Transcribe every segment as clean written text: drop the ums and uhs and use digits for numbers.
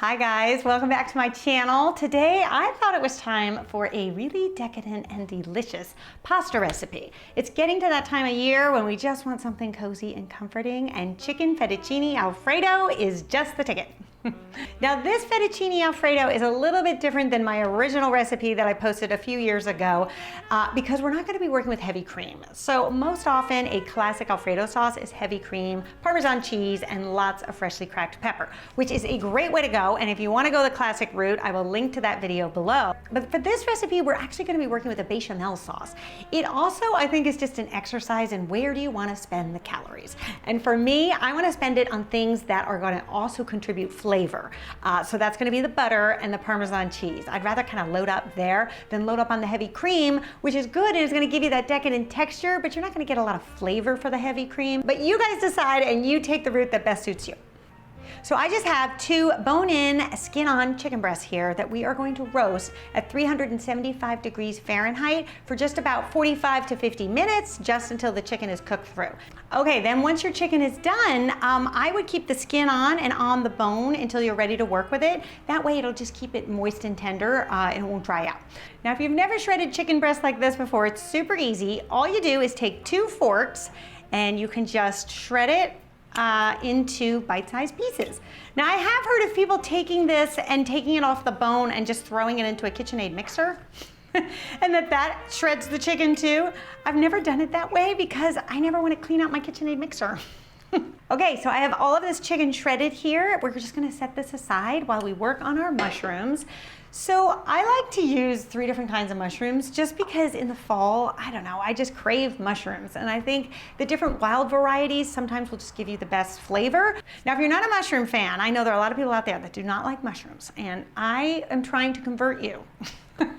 Hi guys, welcome back to my channel. Today I thought it was time for a really decadent and delicious pasta recipe. It's getting to that time of year when we just want something cozy and comforting, and chicken fettuccine Alfredo is just the ticket. Now this fettuccine Alfredo is a little bit different than my original recipe that I posted a few years ago because we're not going to be working with heavy cream. So most often a classic Alfredo sauce is heavy cream, Parmesan cheese, and lots of freshly cracked pepper, which is a great way to go. And if you want to go the classic route, I will link to that video below. But for this recipe, we're actually going to be working with a bechamel sauce. It also, I think, is just an exercise in where do you want to spend the calories. And for me, I want to spend it on things that are going to also contribute flavor. So that's going to be the butter and the Parmesan cheese. I'd rather kind of load up there than load up on the heavy cream, which is good and is going to give you that decadent texture, but you're not going to get a lot of flavor for the heavy cream. But you guys decide and you take the route that best suits you. So I just have two bone-in, skin-on chicken breasts here that we are going to roast at 375 degrees Fahrenheit for just about 45 to 50 minutes, just until the chicken is cooked through. Okay, then once your chicken is done, I would keep the skin on and on the bone until you're ready to work with it. That way it'll just keep it moist and tender and it won't dry out. Now if you've never shredded chicken breast like this before, it's super easy. All you do is take two forks and you can just shred it into bite-sized pieces. Now I have heard of people taking this and taking it off the bone and just throwing it into a KitchenAid mixer and that shreds the chicken too. I've never done it that way because I never want to clean out my KitchenAid mixer. Okay, so I have all of this chicken shredded here. We're just gonna set this aside while we work on our mushrooms. So I like to use 3 different kinds of mushrooms just because in the fall, I don't know, I just crave mushrooms. And I think the different wild varieties sometimes will just give you the best flavor. Now, if you're not a mushroom fan, I know there are a lot of people out there that do not like mushrooms, and I am trying to convert you.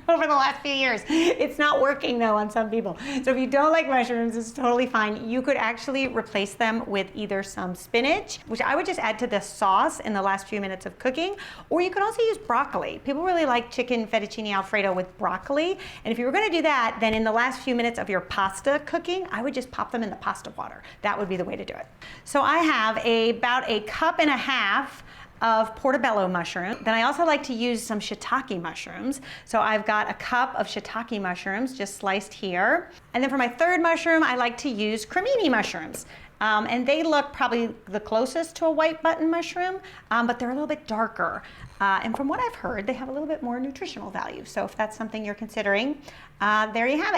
Over the last few years. It's not working though on some people. So if you don't like mushrooms, it's totally fine. You could actually replace them with either some spinach, which I would just add to the sauce in the last few minutes of cooking, or you could also use broccoli. People really like chicken fettuccine Alfredo with broccoli. And if you were gonna do that, then in the last few minutes of your pasta cooking, I would just pop them in the pasta water. That would be the way to do it. So I have about a cup and a half of portobello mushroom. Then I also like to use some shiitake mushrooms. So I've got a cup of shiitake mushrooms just sliced here. And then for my third mushroom, I like to use cremini mushrooms. And they look probably the closest to a white button mushroom, but they're a little bit darker. And from what I've heard, they have a little bit more nutritional value. So if that's something you're considering, there you have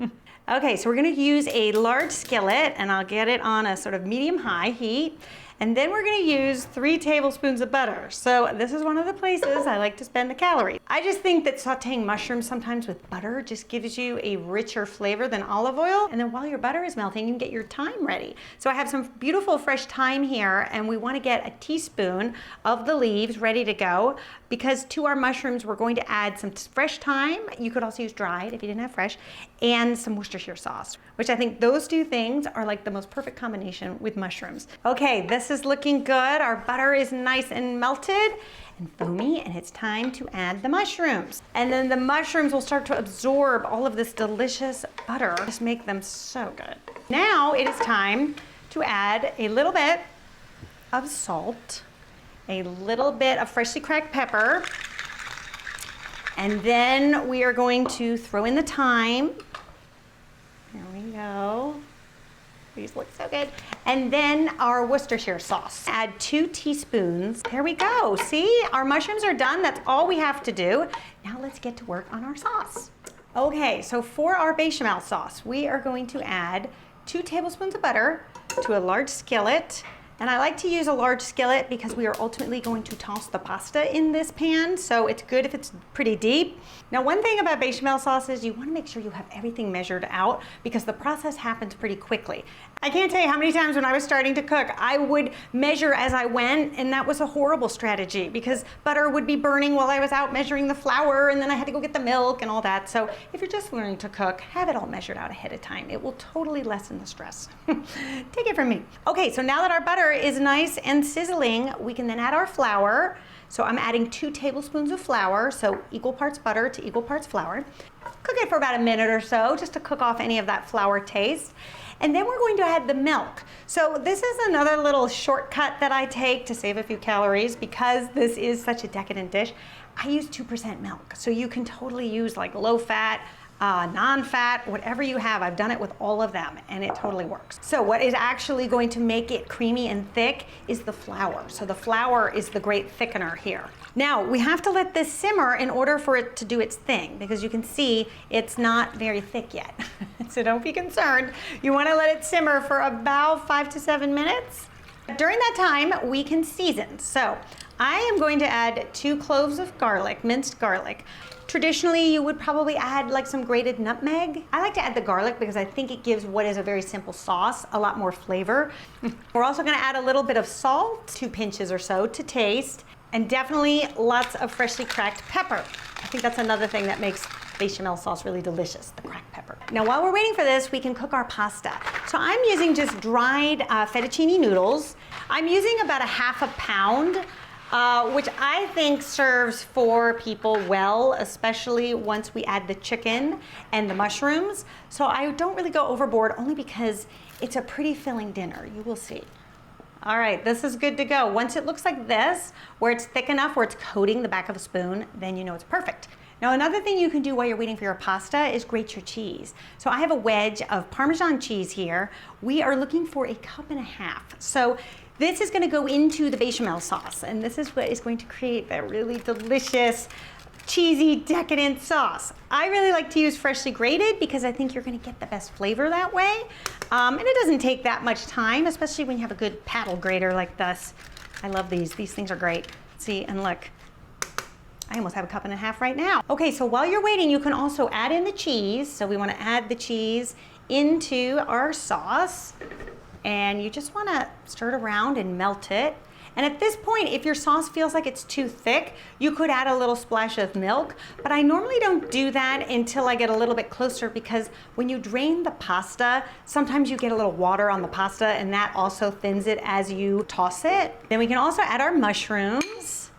it. Okay, so we're gonna use a large skillet, and I'll get it on a sort of medium-high heat. And then we're gonna use 3 tablespoons of butter. So this is one of the places I like to spend the calories. I just think that sauteing mushrooms sometimes with butter just gives you a richer flavor than olive oil. And then while your butter is melting, you can get your thyme ready. So I have some beautiful fresh thyme here, and we wanna get a teaspoon of the leaves ready to go, because to our mushrooms, we're going to add some fresh thyme. You could also use dried if you didn't have fresh, and some Worcestershire sauce, which I think those 2 things are like the most perfect combination with mushrooms. Okay, this is looking good. Our butter is nice and melted and foamy, and it's time to add the mushrooms. And then the mushrooms will start to absorb all of this delicious butter. Just make them so good. Now it is time to add a little bit of salt, a little bit of freshly cracked pepper, and then we are going to throw in the thyme. There we go. These look so good. And then our Worcestershire sauce. Add 2 teaspoons. There we go. See, our mushrooms are done. That's all we have to do. Now let's get to work on our sauce. Okay, so for our bechamel sauce, we are going to add 2 tablespoons of butter to a large skillet. And I like to use a large skillet because we are ultimately going to toss the pasta in this pan, so it's good if it's pretty deep. Now, one thing about bechamel sauce is you want to make sure you have everything measured out because the process happens pretty quickly. I can't tell you how many times when I was starting to cook, I would measure as I went, and that was a horrible strategy because butter would be burning while I was out measuring the flour, and then I had to go get the milk and all that. So if you're just learning to cook, have it all measured out ahead of time. It will totally lessen the stress. Take it from me. Okay, so now that our butter is nice and sizzling, we can then add our flour. So I'm adding 2 tablespoons of flour, so equal parts butter to equal parts flour. Cook it for about a minute or so, just to cook off any of that flour taste. And then we're going to add the milk. So this is another little shortcut that I take to save a few calories because this is such a decadent dish. I use 2% milk. So you can totally use like low fat, non-fat, whatever you have. I've done it with all of them and it totally works. So what is actually going to make it creamy and thick is the flour. So the flour is the great thickener here. Now we have to let this simmer in order for it to do its thing, because you can see it's not very thick yet. So don't be concerned. You want to let it simmer for about 5 to 7 minutes. During that time, we can season. So I am going to add 2 cloves of garlic, minced garlic. Traditionally, you would probably add like some grated nutmeg. I like to add the garlic because I think it gives what is a very simple sauce a lot more flavor. We're also going to add a little bit of salt, 2 pinches or so to taste, and definitely lots of freshly cracked pepper. I think that's another thing that makes bechamel sauce really delicious, the cracked pepper. Now while we're waiting for this, we can cook our pasta. So I'm using just dried fettuccine noodles. I'm using about a ½ pound, which I think serves 4 people well, especially once we add the chicken and the mushrooms. So I don't really go overboard, only because it's a pretty filling dinner. You will see. All right, this is good to go. Once it looks like this, where it's thick enough where it's coating the back of the spoon, then you know it's perfect. Now another thing you can do while you're waiting for your pasta is grate your cheese. So I have a wedge of Parmesan cheese here. We are looking for a 1.5 cups. So this is going to go into the bechamel sauce, and this is what is going to create that really delicious, cheesy, decadent sauce. I really like to use freshly grated because I think you're going to get the best flavor that way. And it doesn't take that much time, especially when you have a good paddle grater like this. I love these. These things are great. See, and look. I almost have a 1.5 cups right now. Okay, so while you're waiting, you can also add in the cheese. So we want to add the cheese into our sauce. And you just want to stir it around and melt it. And at this point, if your sauce feels like it's too thick, you could add a little splash of milk, but I normally don't do that until I get a little bit closer, because when you drain the pasta, sometimes you get a little water on the pasta and that also thins it as you toss it. Then we can also add our mushrooms.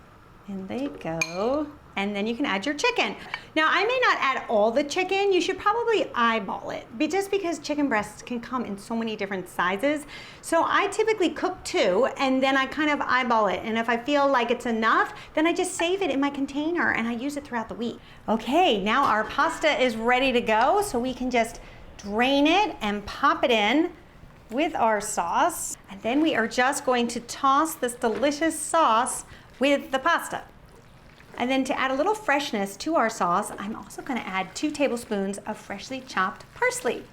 In they go. And then you can add your chicken. Now, I may not add all the chicken. You should probably eyeball it, just because chicken breasts can come in so many different sizes. So I typically cook 2, and then I kind of eyeball it. And if I feel like it's enough, then I just save it in my container and I use it throughout the week. Okay, now our pasta is ready to go. So we can just drain it and pop it in with our sauce. And then we are just going to toss this delicious sauce with the pasta. And then to add a little freshness to our sauce, I'm also going to add 2 tablespoons of freshly chopped parsley.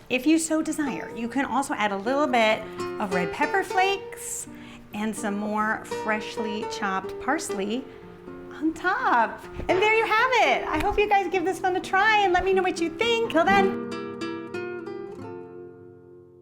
If you so desire, you can also add a little bit of red pepper flakes and some more freshly chopped parsley on top. And there you have it. I hope you guys give this one a try and let me know what you think. Till then.